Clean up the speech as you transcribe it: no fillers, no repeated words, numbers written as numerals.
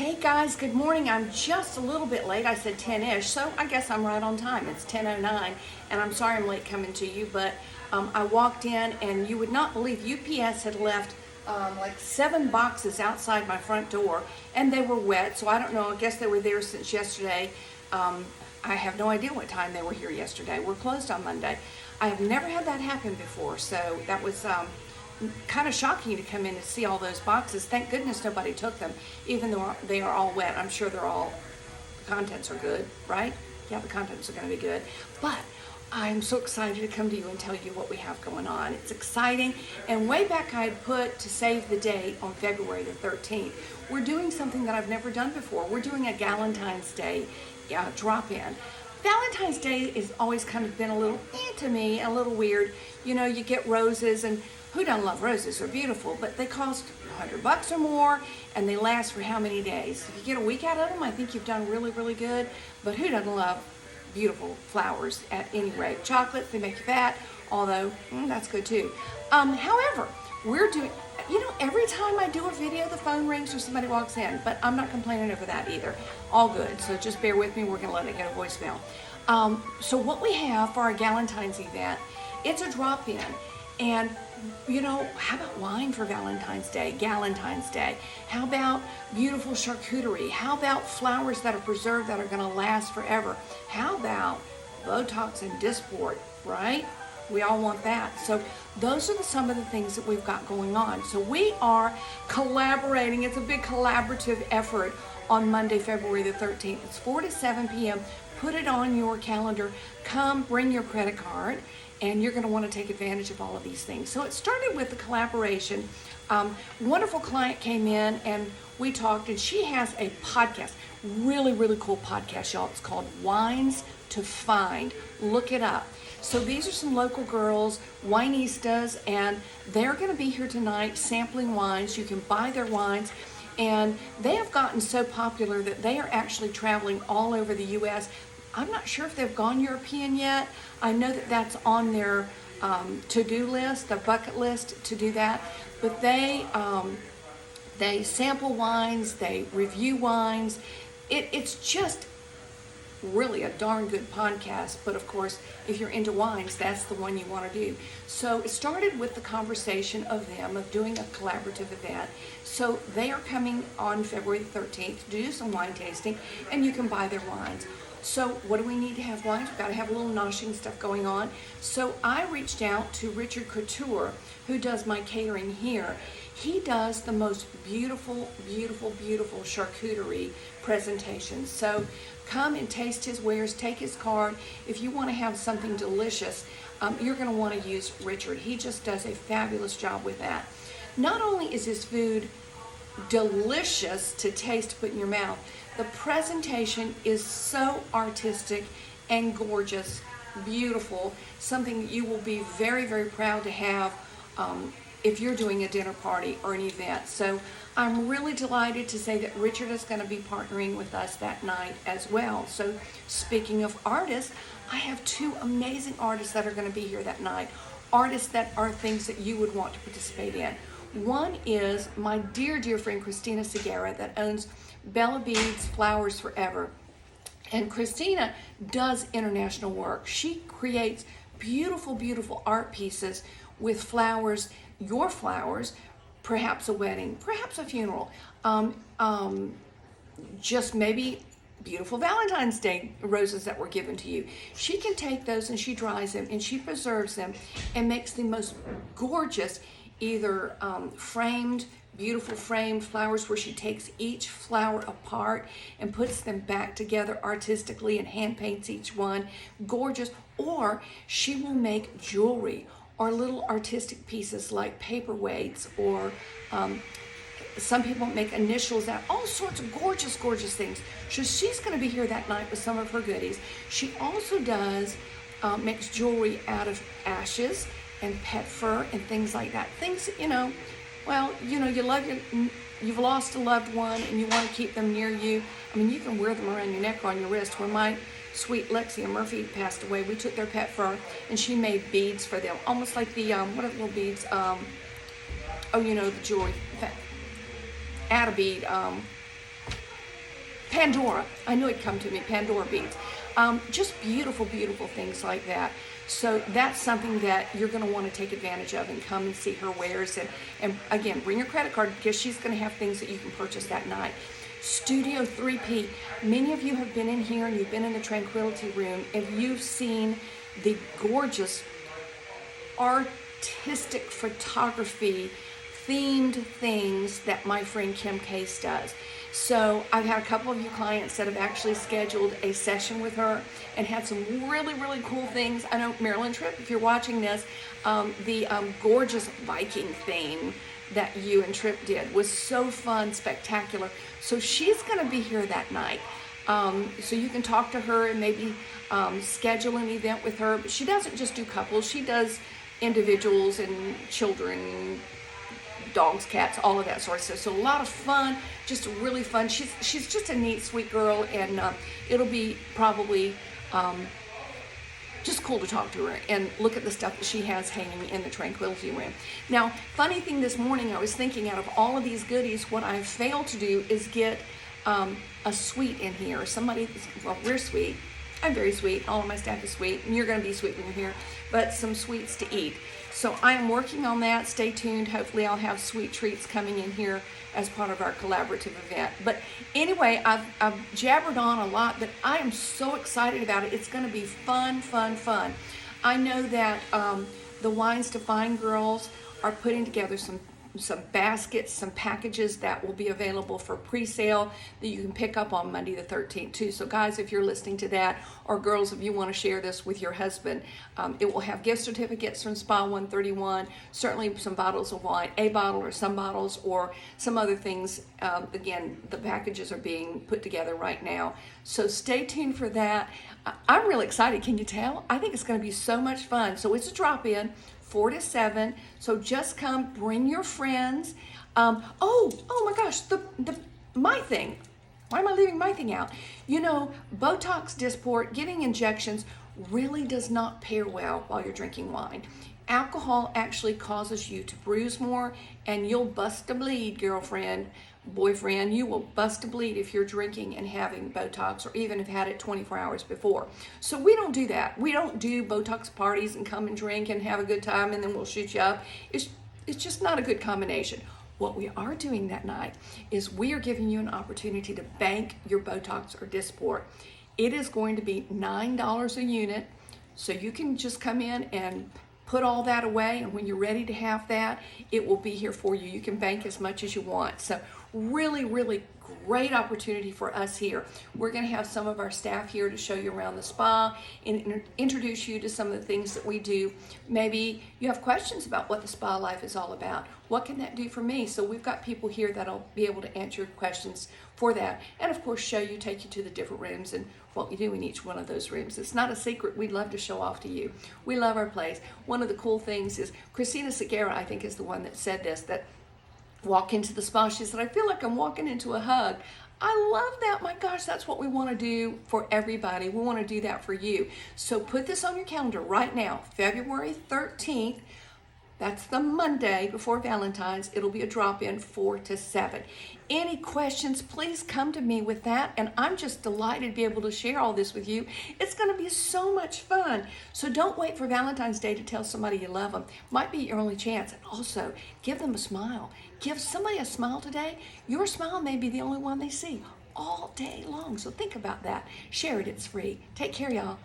Hey guys, good morning. I'm just a little bit late. I said 10-ish, so I guess I'm right on time. It's 10:09, and I'm sorry I'm late coming to you, but I walked in, and you would not believe UPS had left like 7 boxes outside my front door, and they were wet, so I don't know. I guess they were there since yesterday. I have no idea what time they were here yesterday. We're closed on Monday. I have never had that happen before, so that was kind of shocking to come in and see all those boxes. Thank goodness nobody took them, even though they are all wet. I'm sure the contents are good, right? Yeah, the contents are going to be good. But I'm so excited to come to you and tell you what we have going on. It's exciting. And way back I had put to save the date on February the 13th. We're doing something that I've never done before. We're doing a Galentine's Day drop-in. Valentine's Day has always kind of been a little to me, a little weird. You know, you get roses, and who doesn't love roses? They're beautiful, but they cost $100 or more, and they last for how many days? If you get a week out of them, I think you've done really, really good. But who doesn't love beautiful flowers at any rate? Chocolates, they make you fat, although that's good too. However, we're doing, every time I do a video, the phone rings or somebody walks in, but I'm not complaining over that either. All good, so just bear with me. We're gonna let it get a voicemail. So what we have for our Galentine's event, it's a drop-in. And how about wine for Valentine's Day, Galentine's Day? How about beautiful charcuterie? How about flowers that are preserved that are going to last forever? How about Botox and Dysport, right? We all want that. So those are some of the things that we've got going on. So we are collaborating. It's a big collaborative effort on Monday, February the 13th. It's 4 to 7 p.m. Put it on your calendar. Come, bring your credit card, and you're going to want to take advantage of all of these things. So it started with the collaboration. Wonderful client came in, and we talked, and she has a podcast. Really, really cool podcast, y'all. It's called Wines to Find. Look it up. So these are some local girls, winistas, and they're going to be here tonight sampling wines. You can buy their wines. And they have gotten so popular that they are actually traveling all over the U.S. I'm not sure if they've gone European yet. I know that that's on their to-do list, their bucket list to do that. But they sample wines, they review wines. It's just really a darn good podcast. But of course, if you're into wines, that's the one you want to do. So it started with the conversation of doing a collaborative event. So they are coming on February the 13th to do some wine tasting, and you can buy their wines. So what do we need to have wines? We've got to have a little noshing stuff going on. So I reached out to Richard Couture, who does my catering here. He does the most beautiful, beautiful, beautiful charcuterie presentations. So come and taste his wares, take his card. If you want to have something delicious, you're going to want to use Richard. He just does a fabulous job with that. Not only is his food delicious to taste, to put in your mouth, the presentation is so artistic and gorgeous, beautiful, something you will be very, very proud to have if you're doing a dinner party or an event. So I'm really delighted to say that Richard is going to be partnering with us that night as well. So speaking of artists, I have 2 amazing artists that are going to be here that night. Artists that are things that you would want to participate in. One is my dear, dear friend Christina Segura that owns Bella Beads Flowers Forever. And Christina does international work. She creates beautiful, beautiful art pieces with flowers, your flowers, perhaps a wedding, perhaps a funeral, just maybe beautiful Valentine's Day roses that were given to you. She can take those and she dries them and she preserves them and makes the most gorgeous, either framed, beautiful framed flowers where she takes each flower apart and puts them back together artistically and hand paints each one. Gorgeous. Or she will make jewelry or little artistic pieces like paperweights, or some people make initials out, all sorts of gorgeous, gorgeous things. So she's going to be here that night with some of her goodies. She also does makes jewelry out of ashes and pet fur and things like that. Things, you've lost a loved one and you want to keep them near you. I mean, you can wear them around your neck or on your wrist. When my sweet Lexia Murphy passed away, we took their pet fur and she made beads for them, almost like the, what are the little beads? The jewelry, add a bead, Pandora. I knew it'd come to me. Pandora beads. Just beautiful, beautiful things like that. So that's something that you're going to want to take advantage of and come and see her wares. And again, bring your credit card because she's going to have things that you can purchase that night. Studio 3P. Many of you have been in here and you've been in the Tranquility Room and you've seen the gorgeous artistic photography themed things that my friend Kim Case does. So I've had a couple of you clients that have actually scheduled a session with her and had some really, really cool things. I know Marilyn Tripp, if you're watching this, the gorgeous Viking theme that you and Tripp did was so fun, spectacular. So she's going to be here that night. So you can talk to her and maybe schedule an event with her. But she doesn't just do couples. She does individuals and children, dogs, cats, all of that sort of stuff. So a lot of fun, just really fun. She's just a neat, sweet girl, and it'll be probably just cool to talk to her and look at the stuff that she has hanging in the Tranquility Room. Now, funny thing this morning, I was thinking out of all of these goodies, what I failed to do is get a sweet in here. Somebody, well, we're sweet. I'm very sweet. All of my staff is sweet, and you're going to be sweet when you're here, but some sweets to eat. So I am working on that. Stay tuned. Hopefully I'll have sweet treats coming in here as part of our collaborative event. But anyway, I've jabbered on a lot, but I am so excited about it. It's going to be fun, fun, fun. I know that the Wines to Fine girls are putting together some baskets, some packages that will be available for pre-sale that you can pick up on Monday the 13th too. So guys, if you're listening to that, or girls, if you want to share this with your husband, it will have gift certificates from Spa 131, certainly some bottles of wine, a bottle or some bottles, or some other things. Again, the packages are being put together right now. So stay tuned for that. I'm really excited. Can you tell? I think it's going to be so much fun. So it's a drop-in. 4 to 7, so just come, bring your friends. Oh my gosh, my thing. Why am I leaving my thing out? You know, Botox, Dysport, getting injections really does not pair well while you're drinking wine. Alcohol actually causes you to bruise more, and you'll bust a bleed, girlfriend, boyfriend. You will bust a bleed if you're drinking and having Botox, or even have had it 24 hours before. So we don't do that. We don't do Botox parties and come and drink and have a good time and then we'll shoot you up. It's just not a good combination. What we are doing that night is we are giving you an opportunity to bank your Botox or Dysport. It is going to be $9 a unit, so you can just come in and put all that away, and when you're ready to have that, it will be here for you. You can bank as much as you want. So really, really great opportunity for us here. We're going to have some of our staff here to show you around the spa and introduce you to some of the things that we do. Maybe you have questions about what the spa life is all about. What can that do for me? So we've got people here that'll be able to answer your questions for that. And of course, show you, take you to the different rooms and what we do in each one of those rooms. It's not a secret. We'd love to show off to you. We love our place. One of the cool things is Christina Segura, I think, is the one that said this, that walk into the spa, she said, I feel like I'm walking into a hug. I love that. My gosh, that's what we want to do for everybody. We want to do that for you. So put this on your calendar right now, February 13th. That's the Monday before Valentine's. It'll be a drop-in 4 to 7. Any questions, please come to me with that. And I'm just delighted to be able to share all this with you. It's going to be so much fun. So don't wait for Valentine's Day to tell somebody you love them. Might be your only chance. And also, give them a smile. Give somebody a smile today. Your smile may be the only one they see all day long. So think about that. Share it. It's free. Take care, y'all.